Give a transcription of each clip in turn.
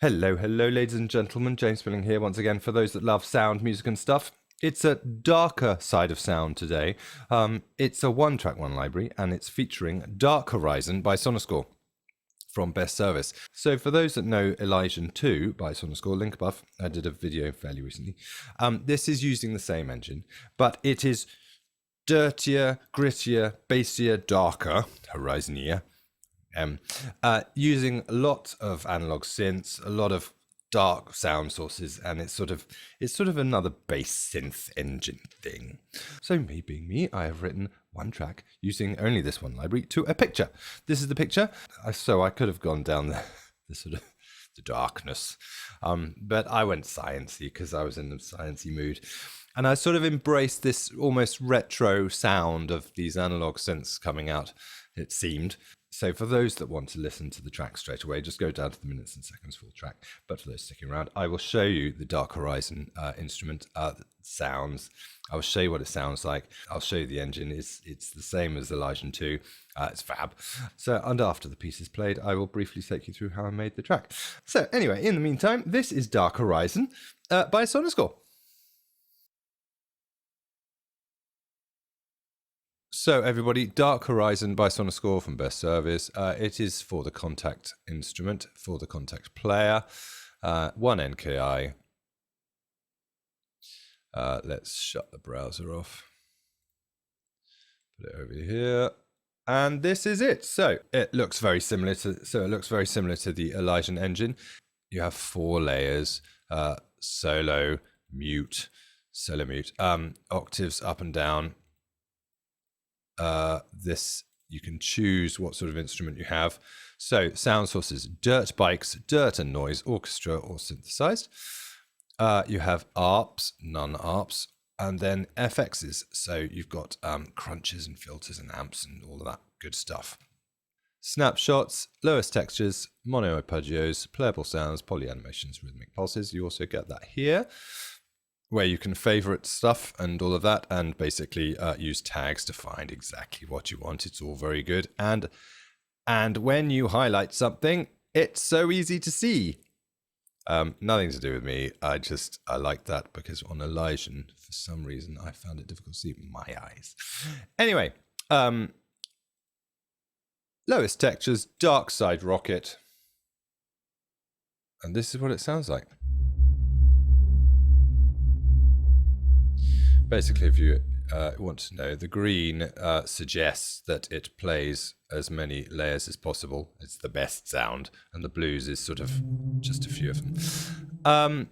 Hello, ladies and gentlemen. James Spilling here once again for those that love sound, music and stuff. It's a darker side of sound today. It's a one-track one library, and it's featuring Dark Horizon by Sonuscore from Best Service. So for those that know Elysian 2 by Sonuscore, link above, I did a video fairly recently. This is using the same engine, but it is dirtier, grittier, bassier, darker, Horizonier. Using a lot of analog synths, a lot of dark sound sources, and it's sort of another bass synth engine thing. So me being me, I have written one track using only this one library to a picture. This is the picture. So I could have gone down the sort of the darkness, but I went sciencey because I was in the sciencey mood. And I sort of embraced this almost retro sound of these analog synths coming out, it seemed. So for those that want to listen to the track straight away, just go down to the minutes and seconds full track. But for those sticking around, I will show you the Dark Horizon instrument sounds. I'll show you what it sounds like. I'll show you the engine. It's the same as Elysian 2. It's fab. So, and after the piece is played, I will briefly take you through how I made the track. So anyway, in the meantime, this is Dark Horizon by Sonuscore. So everybody, Dark Horizon by Sonuscore from Best Service. It is for the Contact instrument, for the Contact player. 1 NKI. Let's shut the browser off. Put it over here. And this is it. So it looks very similar to the Elysian engine. You have 4 layers, solo, mute, octaves up and down. This, you can choose what sort of instrument you have. So sound sources: dirt bikes, dirt and noise, orchestra or synthesized. You have ARPs, non-ARPs, and then FXs. So you've got crunches and filters and amps and all of that good stuff. Snapshots, lowest textures, mono arpeggios, playable sounds, polyanimations, rhythmic pulses. You also get that here, where you can favorite stuff and all of that, and basically use tags to find exactly what you want. It's all very good. And when you highlight something, it's so easy to see. Nothing to do with me. I like that because on Elysian, for some reason, I found it difficult to see my eyes. Anyway, lowest textures, dark side rocket. And this is what it sounds like. Basically, if you want to know, the green suggests that it plays as many layers as possible. It's the best sound. And the blues is sort of just a few of them.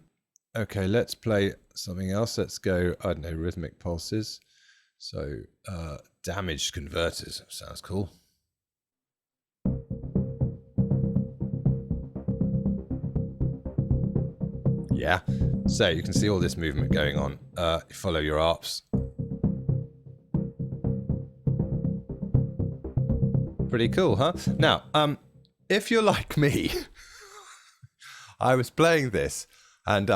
Okay, let's play something else. Let's go, I don't know, rhythmic pulses. So, damaged converters. Sounds cool. Yeah. So you can see all this movement going on. You follow your ARPs. Pretty cool, huh? Now, if you're like me, I was playing this and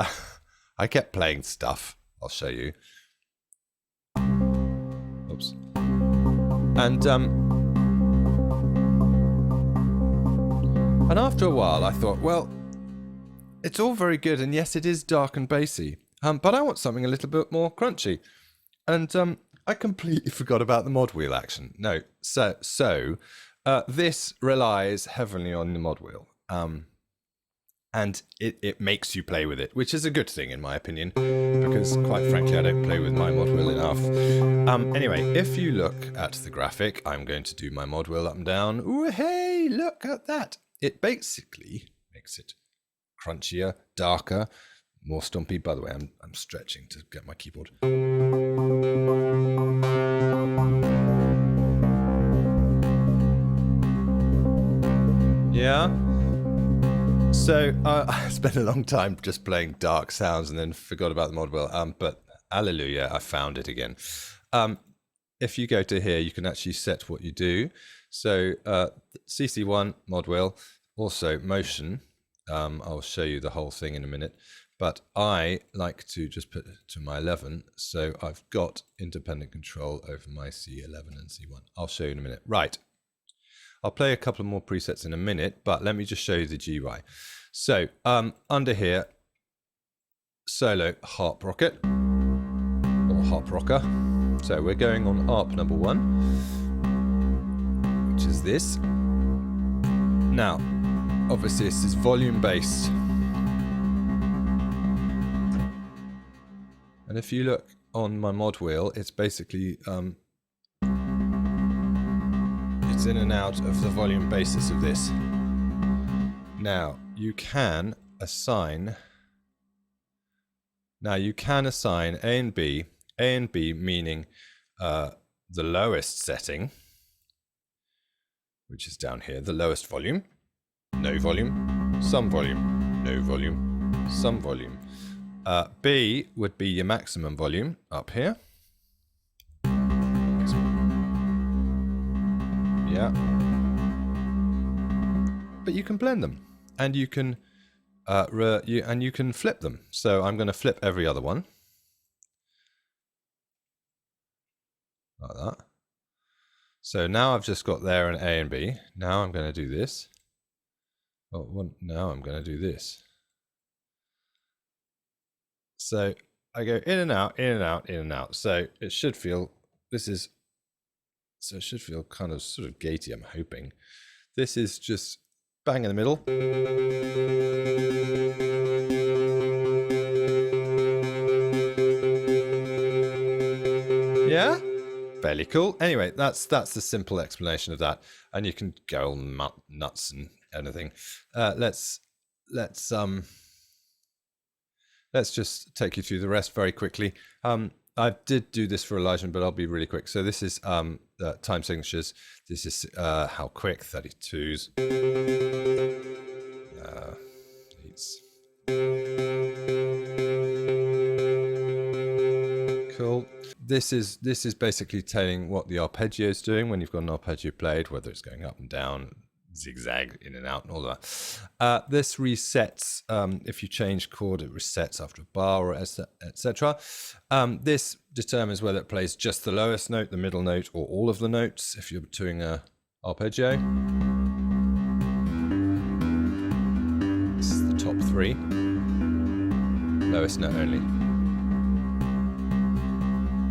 I kept playing stuff. I'll show you. Oops. And after a while, I thought, well, it's all very good, and yes, it is dark and bassy, but I want something a little bit more crunchy. And I completely forgot about the mod wheel action. No, so this relies heavily on the mod wheel, and it makes you play with it, which is a good thing in my opinion, because quite frankly, I don't play with my mod wheel enough. Anyway, if you look at the graphic, I'm going to do my mod wheel up and down. Ooh, hey, look at that! It basically makes it crunchier, darker, more stompy. By the way, I'm stretching to get my keyboard. Yeah. So I spent a long time just playing dark sounds and then forgot about the mod wheel. But hallelujah, I found it again. If you go to here, you can actually set what you do. So CC1 mod wheel, also motion. I'll show you the whole thing in a minute, but I like to just put it to my 11. So I've got independent control over my C11 and C1. I'll show you in a minute. Right. I'll play a couple of more presets in a minute, but let me just show you the GUI. So under here, solo harp rocket or harp rocker. So we're going on ARP number 1, which is this. Now, obviously this is volume based. And if you look on my mod wheel, it's basically it's in and out of the volume basis of this. Now you can assign A and B. A and B meaning the lowest setting, which is down here, the lowest volume, no volume, some volume, no volume, some volume. B would be your maximum volume up here. Yeah. But you can blend them, and you can you can flip them. So I'm going to flip every other one like that. So now I've just got there an A and B. Now I'm going to do this. Oh, now I'm going to do this. So I go in and out, in and out, in and out. So it should feel, it should feel kind of sort of gatey, I'm hoping. This is just bang in the middle. Yeah? Fairly cool. Anyway, that's the simple explanation of that. And you can go all nuts and anything. Let's just take you through the rest very quickly. I did do this for Elijah, but I'll be really quick. So this is time signatures. This is how quick, 32s. Cool. This is basically telling what the arpeggio is doing when you've got an arpeggio played, whether it's going up and down, zigzag, in and out, and all that. This resets, if you change chord, it resets after a bar, or etc. This determines whether it plays just the lowest note, the middle note, or all of the notes, if you're doing a arpeggio. This is the top 3. Lowest note only.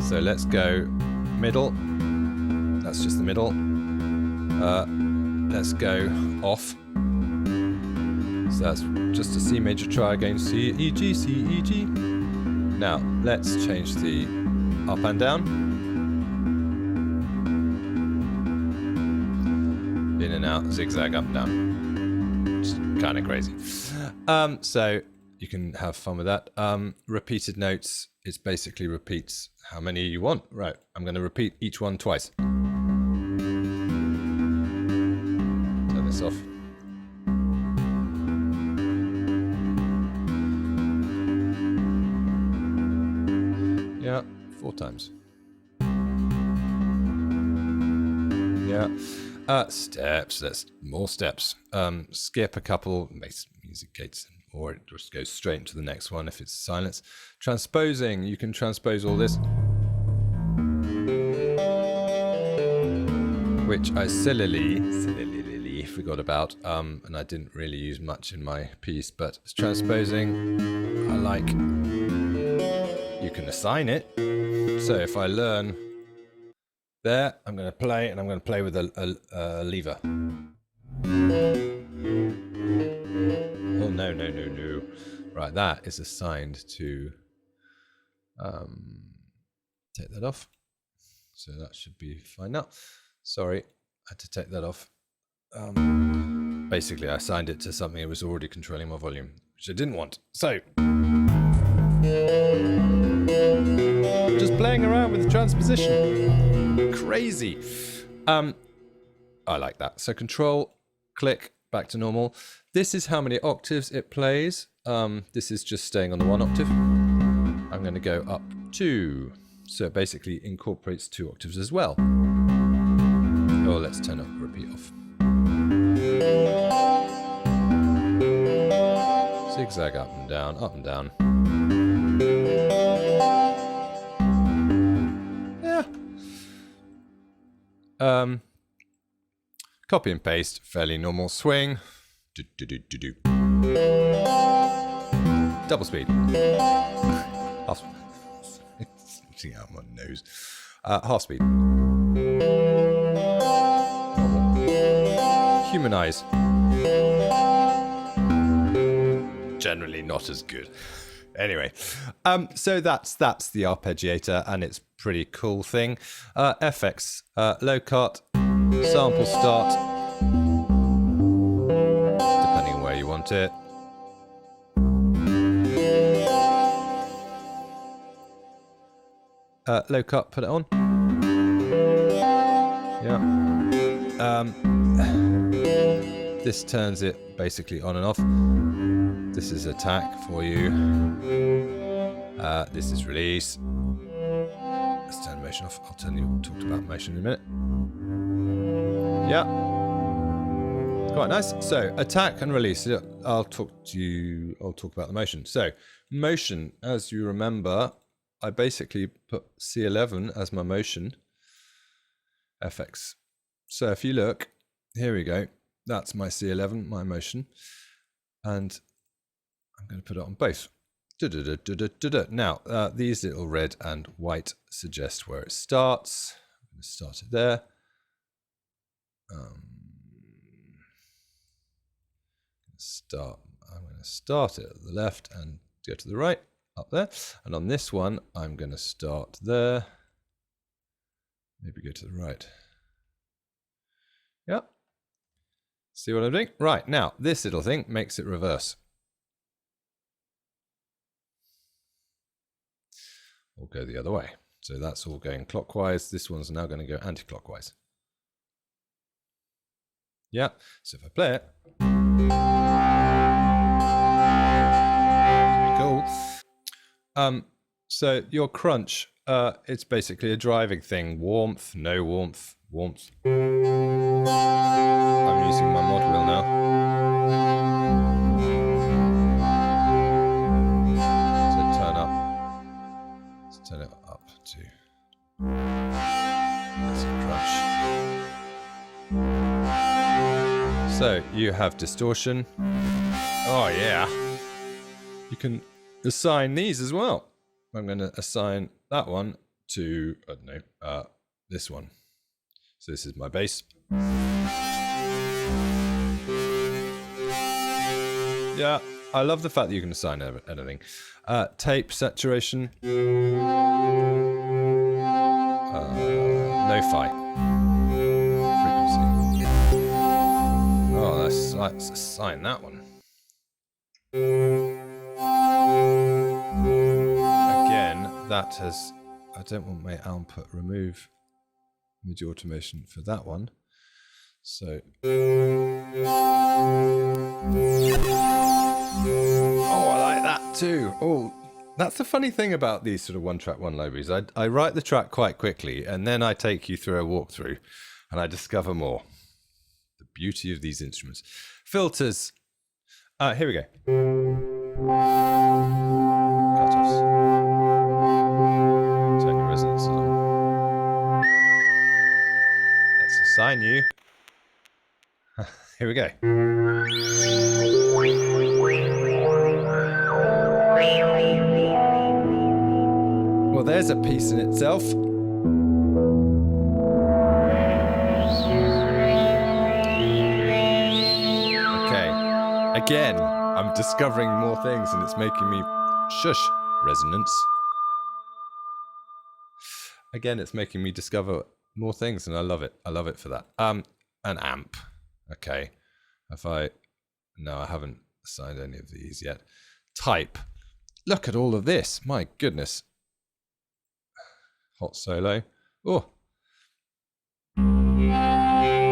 So let's go middle. That's just the middle. Let's go off. So that's just a C major try again. C, E, G, C, E, G. Now let's change the up and down. In and out, zigzag, up and down. It's kind of crazy. So you can have fun with that. Repeated notes, it basically repeats how many you want. Right, I'm going to repeat each one twice. Turn this off. Yeah, 4 times. Yeah. Steps, that's more steps. Skip a couple, makes music gates, or it just goes straight into the next one if it's silence. Transposing, you can transpose all this, which I sillily forgot about, and I didn't really use much in my piece, but transposing, I like. You can assign it. So if I learn there, I'm going to play, and I'm going to play with a lever. Oh, no. Right, that is assigned to... take that off. So that should be fine now. Sorry, I had to take that off. Basically, I assigned it to something that was already controlling my volume, which I didn't want. So... just playing around with the transposition. Crazy. I like that. So control, click, back to normal. This is how many octaves it plays. This is just staying on the 1 octave. I'm going to go up 2. So it basically incorporates 2 octaves as well. Oh, let's turn up repeat off. Zigzag up and down, up and down. Copy and paste, fairly normal swing. Double speed. Half speed. It's sitting out my nose. Half speed. Humanize. Generally not as good. Anyway, so that's the arpeggiator, and it's pretty cool thing. FX, low cut, sample start, depending on where you want it. Low cut, put it on. Yeah. This turns it basically on and off. This is attack for you. This is release. Let's turn motion off. I'll talk about motion in a minute. Yeah. Quite nice. So attack and release. I'll talk about the motion. So motion, as you remember, I basically put C11 as my motion. FX. So if you look, here we go. That's my C11, my motion. And I'm going to put it on both. Now, these little red and white suggest where it starts. I'm going to start it there. I'm going to start it at the left and go to the right, up there. And on this one, I'm going to start there. Maybe go to the right. Yep. See what I'm doing? Right, now, this little thing makes it reverse. Or go the other way. So that's all going clockwise. This one's now going to go anti-clockwise. Yeah, so if I play it, pretty cool. So your crunch, it's basically a driving thing. Warmth, no warmth, warmth. I'm using my mod wheel now. So turn up. Let's turn it up to that's a crunch. So you have distortion. Oh yeah. You can assign these as well. I'm going to assign that one to, I don't know, this one. So this is my bass. Yeah, I love the fact that you can assign anything. Tape saturation. Lo-fi. Frequency. Oh, let's assign that one. Again, that has... I don't want my output remove MIDI automation for that one. So... Oh, I like that too. Oh, that's the funny thing about these sort of one-track, one libraries. I write the track quite quickly, and then I take you through a walkthrough, and I discover more. The beauty of these instruments. Filters. Here we go. Cut-offs. Turn your resonances on. Let's assign you. Here we go. Well, there's a piece in itself. Okay. Again, I'm discovering more things, and it's making me shush. Resonance. Again, it's making me discover more things, and I love it. I love it for that. An amp. Okay. No, I haven't assigned any of these yet. Type. Look at all of this. My goodness. Hot solo. Oh.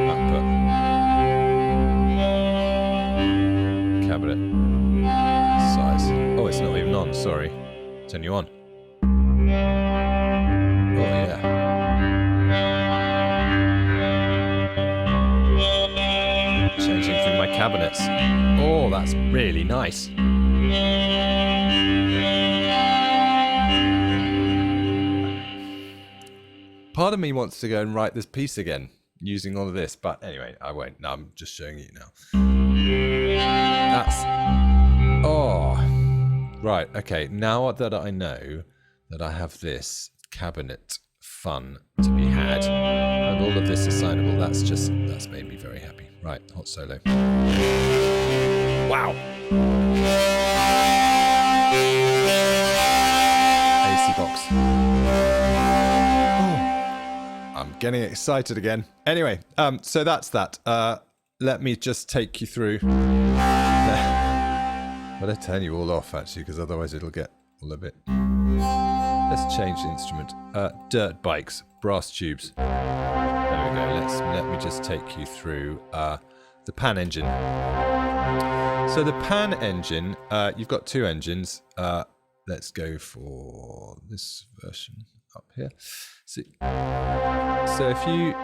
Output. Cabinet. Size. Oh, it's not even on. Sorry. Turn you on. Oh, yeah. Changing through my cabinets. Oh, that's really nice. Part of me wants to go and write this piece again using all of this, but anyway, I won't. No, I'm just showing you now. That's Right, okay, now that I know that I have this cabinet fun to be had, and all of this assignable, that's made me very happy. Right, hot solo. Wow! AC box. Oh, I'm getting excited again. Anyway, so that's that. Let me just take you through. Better turn you all off, actually, because otherwise it'll get all a bit... Let's change the instrument. Dirt bikes, brass tubes. There we go. Let me just take you through the pan engine. So the pan engine, you've got two engines. Let's go for this version up here. So if you...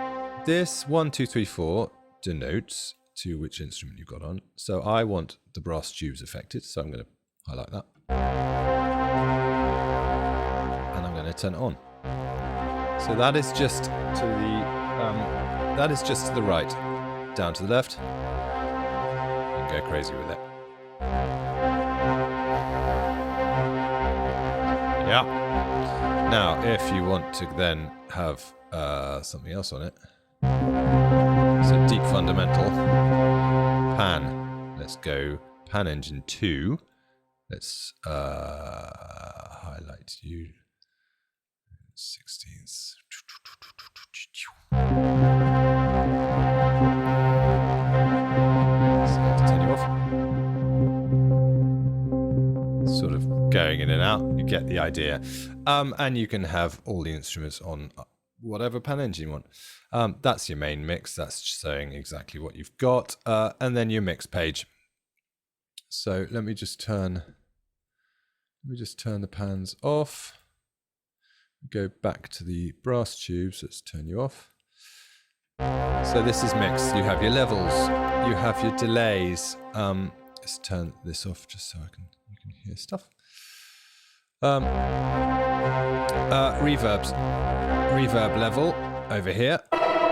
This 1, 2, 3, 4 denotes to which instrument you've got on. So I want the brass tubes affected, so I'm going to highlight that. And I'm going to turn it on. So that is just to the right. Down to the left. You can go crazy with it. Yeah. Now, if you want to then have something else on it. So deep fundamental, pan, let's go pan engine 2, let's highlight you, 16th, so turn you off, sort of going in and out, you get the idea, and you can have all the instruments on whatever pan engine you want. That's your main mix. That's showing exactly what you've got. And then your mix page. So let me just turn the pans off. Go back to the brass tubes. Let's turn you off. So this is mix. You have your levels. You have your delays. Let's turn this off just so you can hear stuff. Reverbs. Reverb level over here.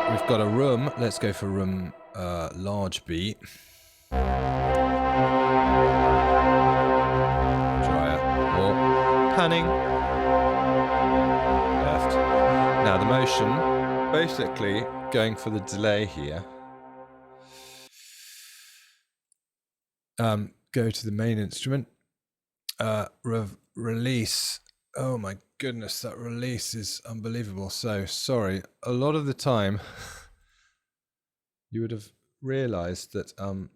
We've got a room. Let's go for room large B. Dryer or panning. Left. Now the motion, basically going for the delay here. Go to the main instrument. Release. Oh my goodness, that release is unbelievable. So sorry, a lot of the time you would have realized that the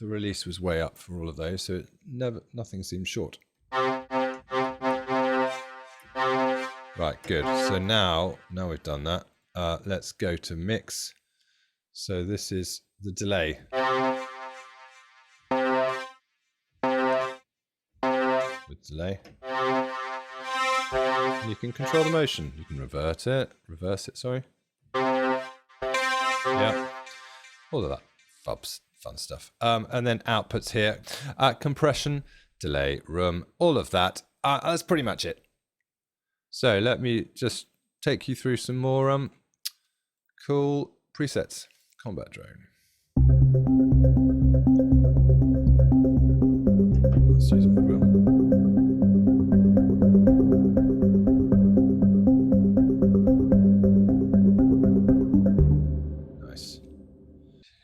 release was way up for all of those, so nothing seems short. Right, good. So now we've done that, let's go to mix. So this is the delay. With delay. You can control the motion. You can reverse it, sorry. Yeah. All of that fun stuff. And then outputs here. Compression, delay, room, all of that. That's pretty much it. So let me just take you through some more cool presets. Combat drone. Let's use it.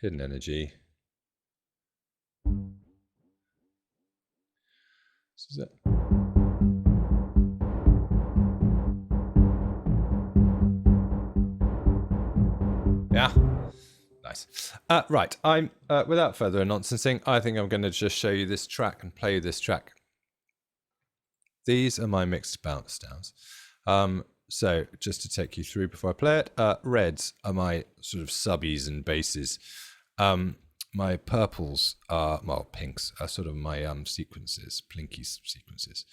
Hidden energy. This is it. Yeah. Nice. Right. I'm without further nonsensing, I think I'm going to just show you this track and play this track. These are my mixed bounce downs. So just to take you through before I play it, reds are my sort of subbies and basses. My purples are, well, pinks are sort of my sequences, plinky sequences.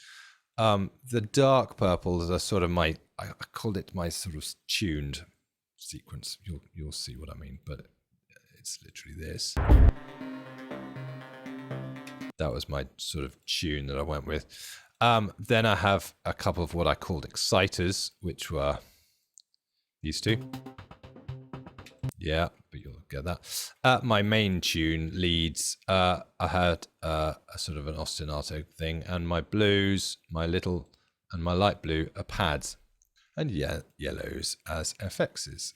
The dark purples are sort of my, I called it my sort of tuned sequence. You'll see what I mean, but it's literally this. That was my sort of tune that I went with. Then I have a couple of what I called exciters, which were these two. Yeah, but you'll get that. My main tune leads, I had a sort of an ostinato thing, and my blues, my little and my light blue are pads, and yellows as FXs.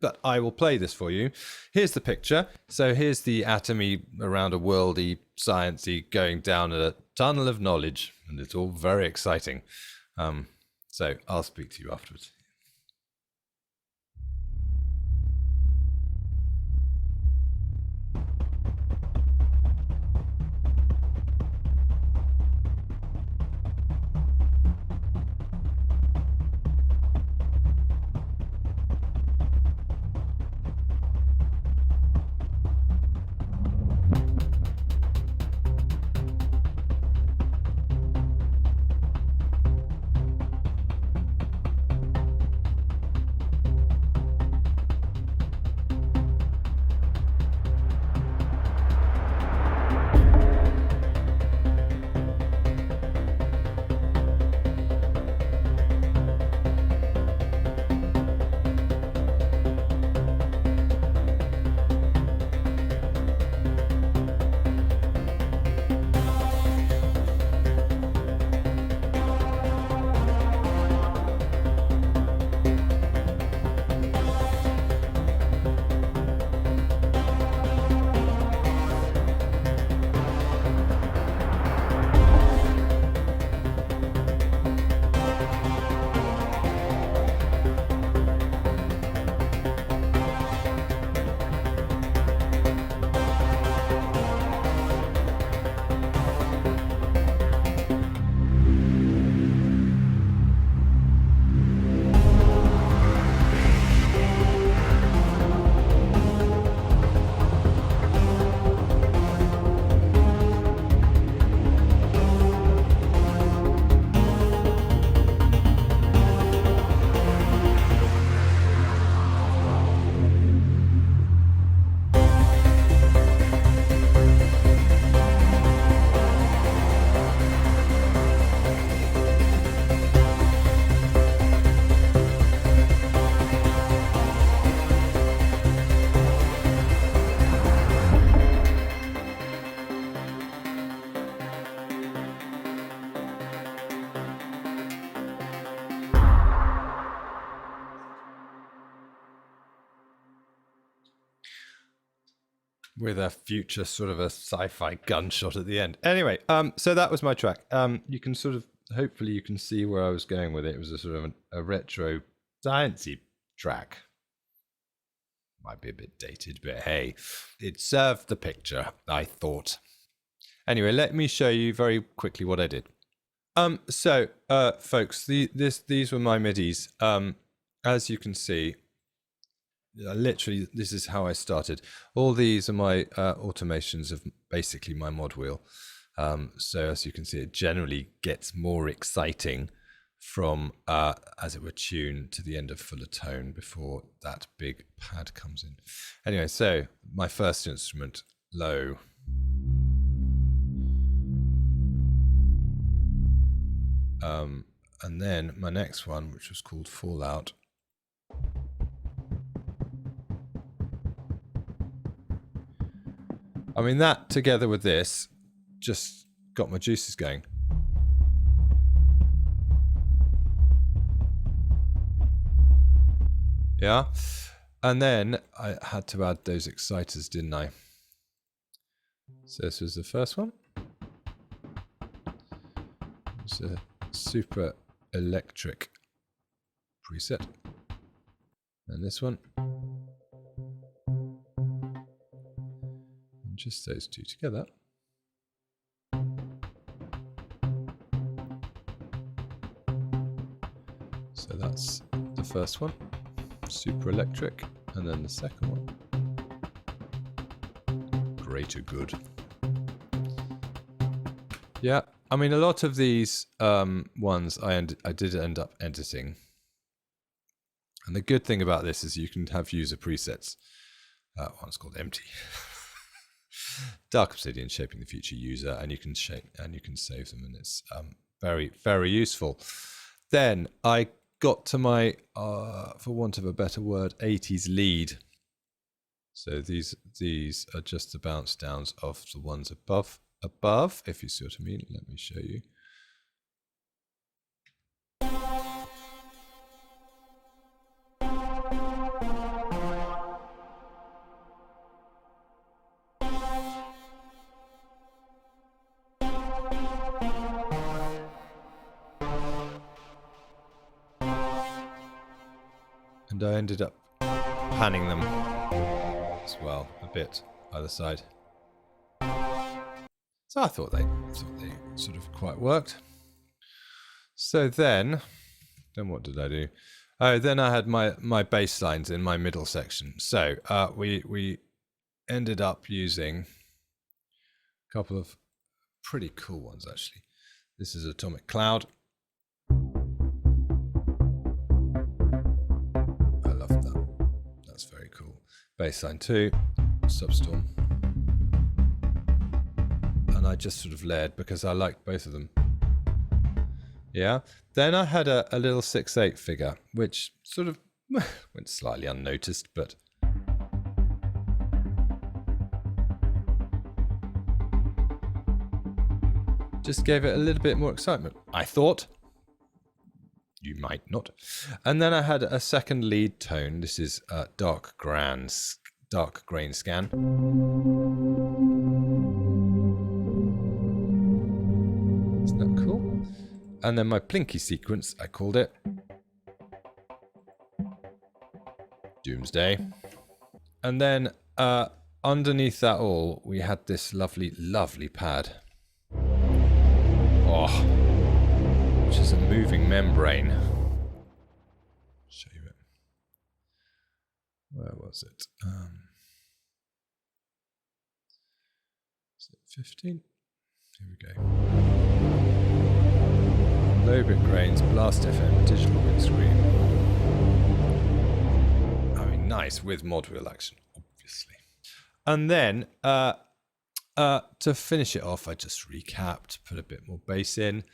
But I will play this for you. Here's the picture. So here's the atomy around a worldy, sciencey, going down a tunnel of knowledge, and it's all very exciting. So I'll speak to you afterwards. With a future sort of a sci-fi gunshot at the end. Anyway, so that was my track. You can sort of, hopefully you can see where I was going with it. It was a sort of a retro sciencey track. Might be a bit dated, but hey, it served the picture, I thought. Anyway, let me show you very quickly what I did. So, folks, these were my MIDIs. As you can see, literally, this is how I started. All these are my automations of basically my mod wheel. So as you can see, it generally gets more exciting from, as it were, tune to the end of fuller tone before that big pad comes in. Anyway, so my first instrument, low. And then my next one, which was called Fallout. I mean, that together with this just got my juices going. Yeah. And then I had to add those exciters, didn't I? So this was the first one. It's a super electric preset. And this one. Just those two together. So that's the first one, super electric, and then the second one, greater good. Yeah, I mean, a lot of these ones I did end up editing, and the good thing about this is you can have user presets. One's called empty. Dark Obsidian shaping the future user, and you can save them, and it's very, very useful. Then I got to my, for want of a better word, 80s lead. So these are just the bounce downs of the ones above, if you see what I mean. Let me show you. And I ended up panning them as well, a bit either side. So I thought they sort of quite worked. So then what did I do? Oh, then I had my bass lines in my middle section. So we ended up using a couple of pretty cool ones, actually. This is Atomic Cloud. I love that. That's very cool. Bassline 2, Substorm. And I just sort of layered because I liked both of them. Yeah. Then I had a little 6/8 figure, which sort of went slightly unnoticed, but just gave it a little bit more excitement, I thought. You might not. And then I had a second lead tone. This is Dark Grain Scan. Isn't that cool? And then my Plinky sequence, I called it Doomsday. And then underneath that all, we had this lovely, lovely pad. Oh, which is a moving membrane. Show you it. Where was it? Is it 15? Here we go. Low bit grains, Blast FM, digital windscreen. I mean, nice with mod wheel action, obviously. And then to finish it off, I just recapped, put a bit more bass in,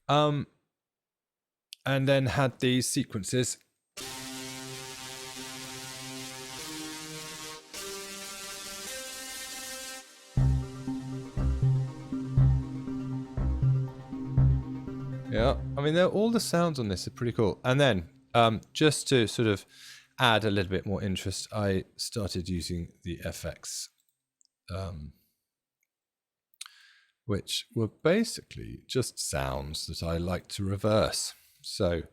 and then had these sequences. Yeah, I mean, all the sounds on this are pretty cool. And then just to sort of add a little bit more interest, I started using the FX, which were basically just sounds that I like to reverse. So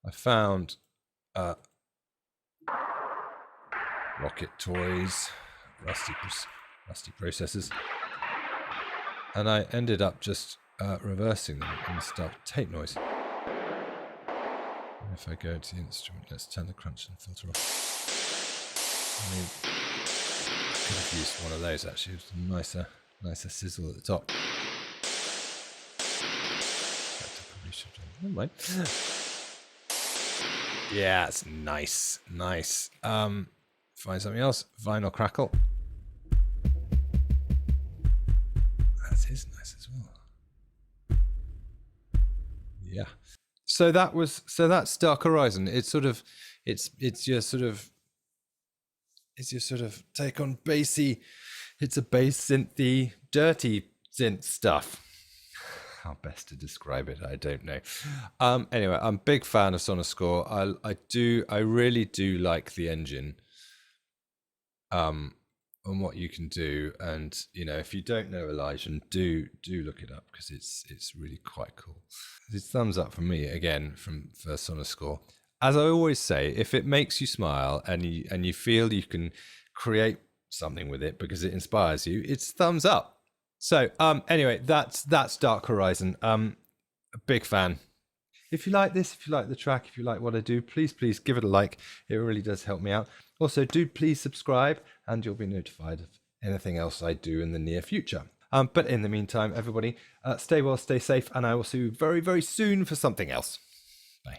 I found Rocket Toys, Rusty Processors, and I ended up just reversing them and start tape noise. And if I go to the instrument, let's turn the crunch and filter off. I mean, I could have used one of those actually, with some nicer sizzle at the top. Probably should have done. Never mind. Yeah, it's nice. Find something else. Vinyl Crackle. That is nice as well. Yeah. So that's Dark Horizon. It's your sort of take on bassy. It's a bass synthy, dirty synth stuff. How best to describe it? I don't know. Anyway, I'm a big fan of Sonuscore. I really do like the engine. On what you can do, and you know, if you don't know Elijah, do look it up because it's really quite cool. It's thumbs up from me again for Sonuscore. As I always say, if it makes you smile and you feel you can create something with it because it inspires you, it's thumbs up. So anyway, that's Dark Horizon. A big fan. If you like this, if you like the track, if you like what I do, please give it a like. It really does help me out. Also, do please subscribe and you'll be notified of anything else I do in the near future. But in the meantime, everybody, stay well, stay safe, and I will see you very, very soon for something else. Bye.